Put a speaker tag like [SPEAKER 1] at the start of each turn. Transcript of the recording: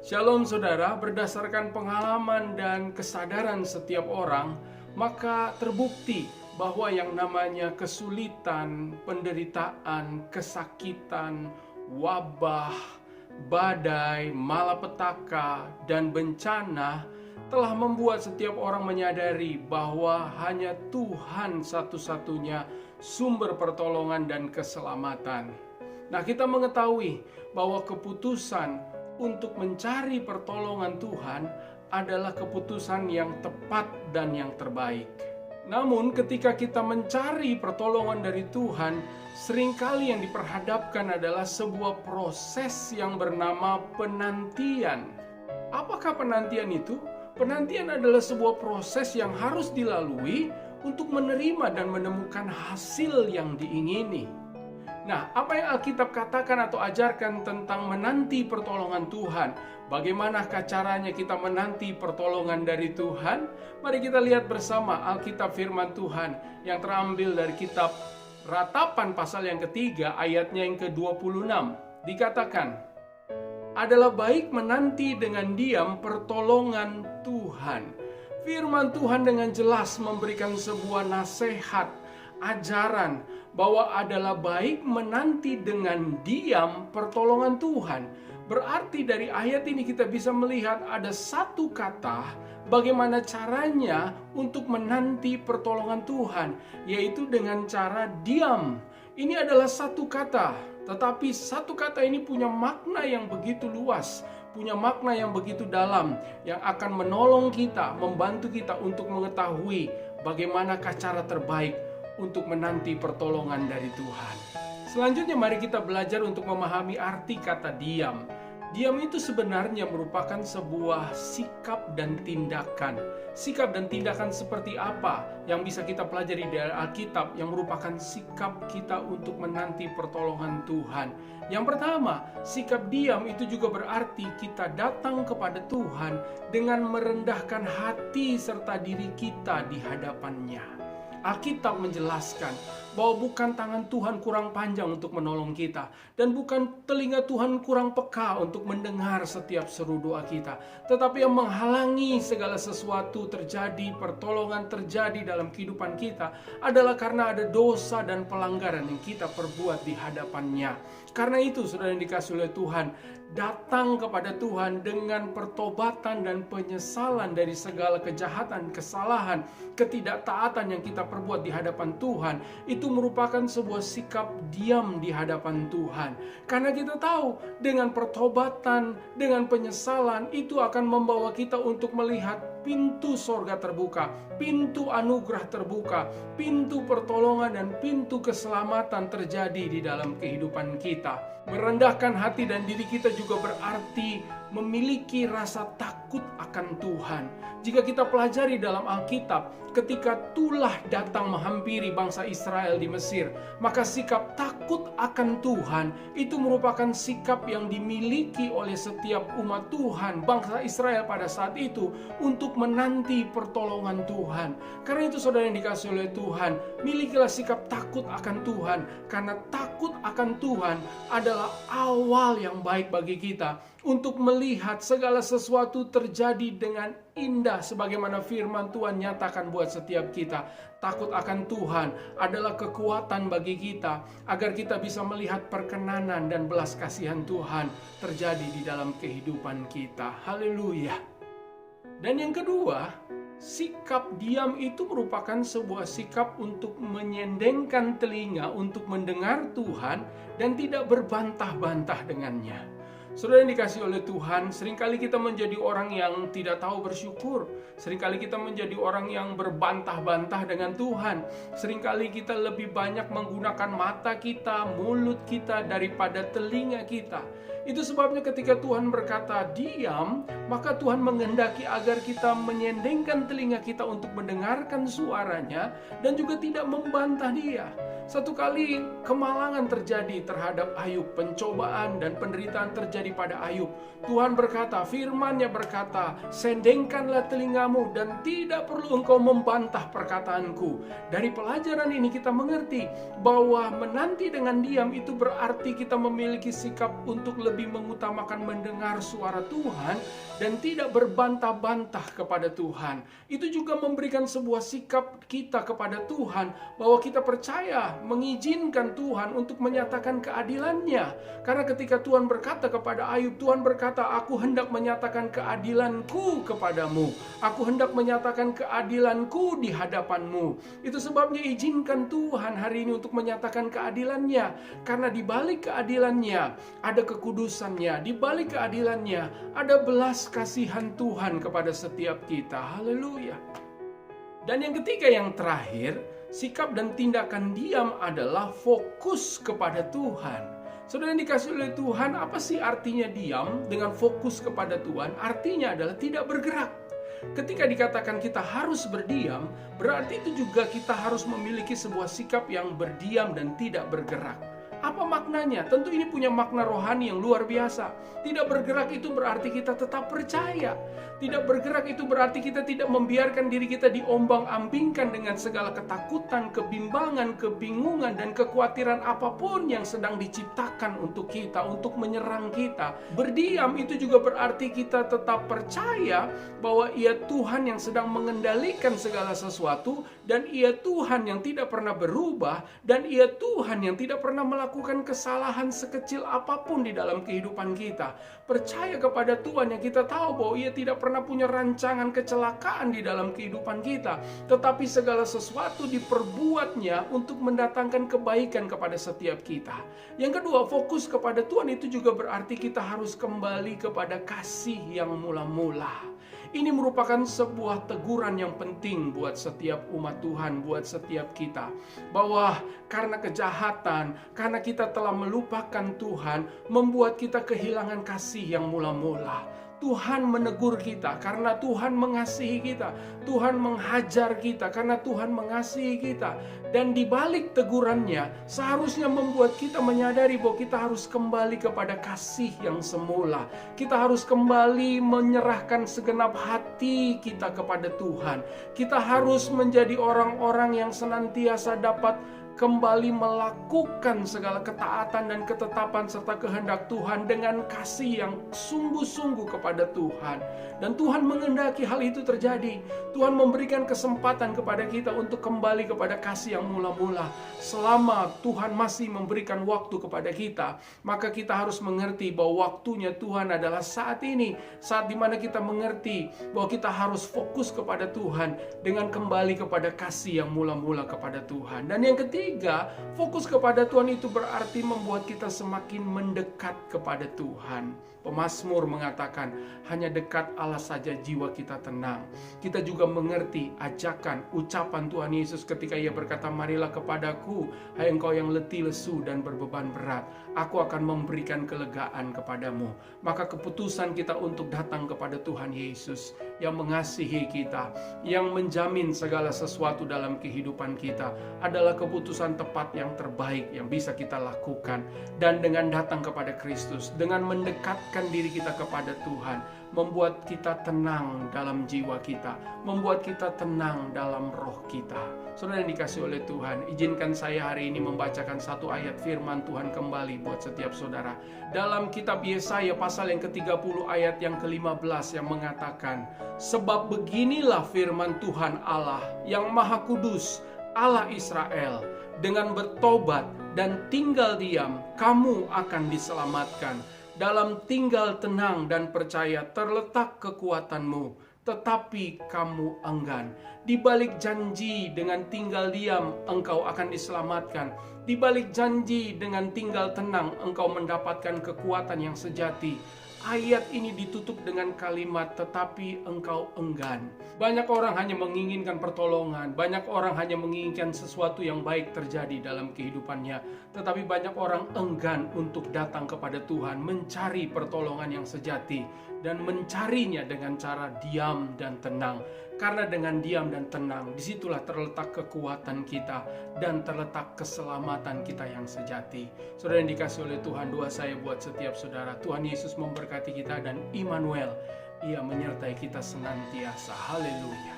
[SPEAKER 1] Shalom saudara, berdasarkan pengalaman dan kesadaran setiap orang, maka terbukti bahwa yang namanya kesulitan, penderitaan, kesakitan, wabah, badai, malapetaka, dan bencana telah membuat setiap orang menyadari bahwa hanya Tuhan satu-satunya sumber pertolongan dan keselamatan. Nah, kita mengetahui bahwa keputusan untuk mencari pertolongan Tuhan adalah keputusan yang tepat dan yang terbaik. Namun ketika kita mencari pertolongan dari Tuhan, seringkali yang diperhadapkan adalah sebuah proses yang bernama penantian. Apakah penantian itu? Penantian adalah sebuah proses yang harus dilalui untuk menerima dan menemukan hasil yang diingini. Nah, apa yang Alkitab katakan atau ajarkan tentang menanti pertolongan Tuhan? Bagaimanakah caranya kita menanti pertolongan dari Tuhan? Mari kita lihat bersama Alkitab firman Tuhan yang terambil dari kitab Ratapan pasal yang ketiga ayatnya yang ke-26. Dikatakan, adalah baik menanti dengan diam pertolongan Tuhan. Firman Tuhan dengan jelas memberikan sebuah nasihat, ajaran bahwa adalah baik menanti dengan diam pertolongan Tuhan. Berarti dari ayat ini kita bisa melihat ada satu kata bagaimana caranya untuk menanti pertolongan Tuhan, yaitu dengan cara diam. Ini adalah satu kata, tetapi satu kata ini punya makna yang begitu luas, punya makna yang begitu dalam, yang akan menolong kita, membantu kita untuk mengetahui bagaimanakah cara terbaik untuk menanti pertolongan dari Tuhan. Selanjutnya mari kita belajar untuk memahami arti kata diam. Diam itu sebenarnya merupakan sebuah sikap dan tindakan. Sikap dan tindakan seperti apa yang bisa kita pelajari dari Alkitab yang merupakan sikap kita untuk menanti pertolongan Tuhan. Yang pertama, sikap diam itu juga berarti kita datang kepada Tuhan dengan merendahkan hati serta diri kita di hadapannya. Alkitab menjelaskan bahwa bukan tangan Tuhan kurang panjang untuk menolong kita, dan bukan telinga Tuhan kurang peka untuk mendengar setiap seru doa kita, tetapi yang menghalangi segala sesuatu terjadi, pertolongan terjadi dalam kehidupan kita adalah karena ada dosa dan pelanggaran yang kita perbuat di hadapannya. Karena itu, saudara yang dikasihi oleh Tuhan, datang kepada Tuhan dengan pertobatan dan penyesalan dari segala kejahatan, kesalahan, ketidaktaatan yang kita perbuat di hadapan Tuhan. Itu merupakan sebuah sikap diam di hadapan Tuhan. Karena kita tahu dengan pertobatan, dengan penyesalan itu akan membawa kita untuk melihat pintu sorga terbuka, pintu anugerah terbuka, pintu pertolongan dan pintu keselamatan terjadi di dalam kehidupan kita. Merendahkan hati dan diri kita juga berarti memiliki rasa takut akan Tuhan. Jika kita pelajari dalam Alkitab, ketika tulah datang menghampiri bangsa Israel di Mesir, maka sikap takut akan Tuhan itu merupakan sikap yang dimiliki oleh setiap umat Tuhan, bangsa Israel pada saat itu, untuk menanti pertolongan Tuhan. Karena itu, saudara yang dikasihi oleh Tuhan, milikilah sikap takut akan Tuhan, karena takut akan Tuhan adalah awal yang baik bagi kita untuk melihat segala sesuatu terjadi dengan indah sebagaimana firman Tuhan nyatakan buat setiap kita. Takut akan Tuhan adalah kekuatan bagi kita agar kita bisa melihat perkenanan dan belas kasihan Tuhan terjadi di dalam kehidupan kita. Haleluya. Dan yang kedua, sikap diam itu merupakan sebuah sikap untuk menyendengkan telinga untuk mendengar Tuhan dan tidak berbantah-bantah dengannya. Saudara yang dikasihi oleh Tuhan, seringkali kita menjadi orang yang tidak tahu bersyukur. Seringkali kita menjadi orang yang berbantah-bantah dengan Tuhan. Seringkali kita lebih banyak menggunakan mata kita, mulut kita daripada telinga kita. Itu sebabnya ketika Tuhan berkata diam, maka Tuhan menghendaki agar kita menyendengkan telinga kita untuk mendengarkan suaranya dan juga tidak membantah Dia. Satu kali kemalangan terjadi terhadap Ayub, pencobaan dan penderitaan terjadi pada Ayub. Tuhan berkata, firman-Nya berkata, sendengkanlah telingamu dan tidak perlu engkau membantah perkataanku. Dari pelajaran ini kita mengerti bahwa menanti dengan diam itu berarti kita memiliki sikap untuk lebih lebih mengutamakan mendengar suara Tuhan dan tidak berbantah-bantah kepada Tuhan. Itu juga memberikan sebuah sikap kita kepada Tuhan bahwa kita percaya mengizinkan Tuhan untuk menyatakan keadilannya. Karena ketika Tuhan berkata kepada Ayub, Tuhan berkata, "Aku hendak menyatakan keadilanku kepadamu. Aku hendak menyatakan keadilanku di hadapanmu." Itu sebabnya izinkan Tuhan hari ini untuk menyatakan keadilannya. Karena di balik keadilannya ada kekudusannya, di balik keadilannya ada belas kasihan Tuhan kepada setiap kita. Haleluya. Dan yang ketiga, yang terakhir, sikap dan tindakan diam adalah fokus kepada Tuhan. Saudara yang dikasihi oleh Tuhan, apa sih artinya diam dengan fokus kepada Tuhan? Artinya adalah tidak bergerak. Ketika dikatakan kita harus berdiam, berarti itu juga kita harus memiliki sebuah sikap yang berdiam dan tidak bergerak. Apa maknanya? Tentu ini punya makna rohani yang luar biasa. Tidak bergerak itu berarti kita tetap percaya. Tidak bergerak itu berarti kita tidak membiarkan diri kita diombang-ambingkan dengan segala ketakutan, kebimbangan, kebingungan, dan kekhawatiran apapun yang sedang diciptakan untuk kita, untuk menyerang kita. Berdiam itu juga berarti kita tetap percaya bahwa Ia Tuhan yang sedang mengendalikan segala sesuatu, dan Ia Tuhan yang tidak pernah berubah, dan Ia Tuhan yang tidak pernah melakukan kesalahan sekecil apapun di dalam kehidupan kita. Percaya kepada Tuhan yang kita tahu bahwa Ia tidak pernah punya rancangan kecelakaan di dalam kehidupan kita, tetapi segala sesuatu diperbuatnya untuk mendatangkan kebaikan kepada setiap kita. Yang kedua, fokus kepada Tuhan itu juga berarti kita harus kembali kepada kasih yang mula-mula. Ini merupakan sebuah teguran yang penting buat setiap umat Tuhan, buat setiap kita. Bahwa karena kejahatan, karena kita telah melupakan Tuhan, membuat kita kehilangan kasih yang mula-mula. Tuhan menegur kita karena Tuhan mengasihi kita. Tuhan menghajar kita karena Tuhan mengasihi kita. Dan di balik tegurannya seharusnya membuat kita menyadari bahwa kita harus kembali kepada kasih yang semula. Kita harus kembali menyerahkan segenap hati kita kepada Tuhan. Kita harus menjadi orang-orang yang senantiasa dapat kembali melakukan segala ketaatan dan ketetapan serta kehendak Tuhan dengan kasih yang sungguh-sungguh kepada Tuhan. Dan Tuhan menghendaki hal itu terjadi. Tuhan memberikan kesempatan kepada kita untuk kembali kepada kasih yang mula-mula. Selama Tuhan masih memberikan waktu kepada kita, maka kita harus mengerti bahwa waktunya Tuhan adalah saat ini. Saat dimana kita mengerti bahwa kita harus fokus kepada Tuhan dengan kembali kepada kasih yang mula-mula kepada Tuhan. Dan yang ketiga, fokus kepada Tuhan itu berarti membuat kita semakin mendekat kepada Tuhan. Pemazmur mengatakan, hanya dekat Allah saja jiwa kita tenang. Kita juga mengerti ajakan, ucapan Tuhan Yesus ketika Ia berkata, marilah kepadaku, hai engkau yang letih lesu dan berbeban berat, aku akan memberikan kelegaan kepadamu. Maka keputusan kita untuk datang kepada Tuhan Yesus yang mengasihi kita, yang menjamin segala sesuatu dalam kehidupan kita, adalah keputusan tepat yang terbaik yang bisa kita lakukan. Dan dengan datang kepada Kristus, dengan mendekatkan diri kita kepada Tuhan, membuat kita tenang dalam jiwa kita, membuat kita tenang dalam roh kita. Saudara yang dikasihi oleh Tuhan, izinkan saya hari ini membacakan satu ayat firman Tuhan kembali buat setiap saudara. Dalam kitab Yesaya pasal yang ke-30 ayat yang ke-15 yang mengatakan, sebab beginilah firman Tuhan Allah yang Maha Kudus, Allah Israel, dengan bertobat dan tinggal diam, kamu akan diselamatkan. Dalam tinggal tenang dan percaya terletak kekuatanmu, tetapi kamu enggan. Di balik janji dengan tinggal diam, engkau akan diselamatkan. Di balik janji dengan tinggal tenang, engkau mendapatkan kekuatan yang sejati. Ayat ini ditutup dengan kalimat, tetapi engkau enggan. Banyak orang hanya menginginkan pertolongan, banyak orang hanya menginginkan sesuatu yang baik terjadi dalam kehidupannya, tetapi banyak orang enggan untuk datang kepada Tuhan, mencari pertolongan yang sejati, dan mencarinya dengan cara diam dan tenang. Karena dengan diam dan tenang, disitulah terletak kekuatan kita dan terletak keselamatan kita yang sejati. Saudara yang dikasihi oleh Tuhan, doa saya buat setiap saudara, Tuhan Yesus memberkati kita dan Immanuel, Ia menyertai kita senantiasa. Haleluya.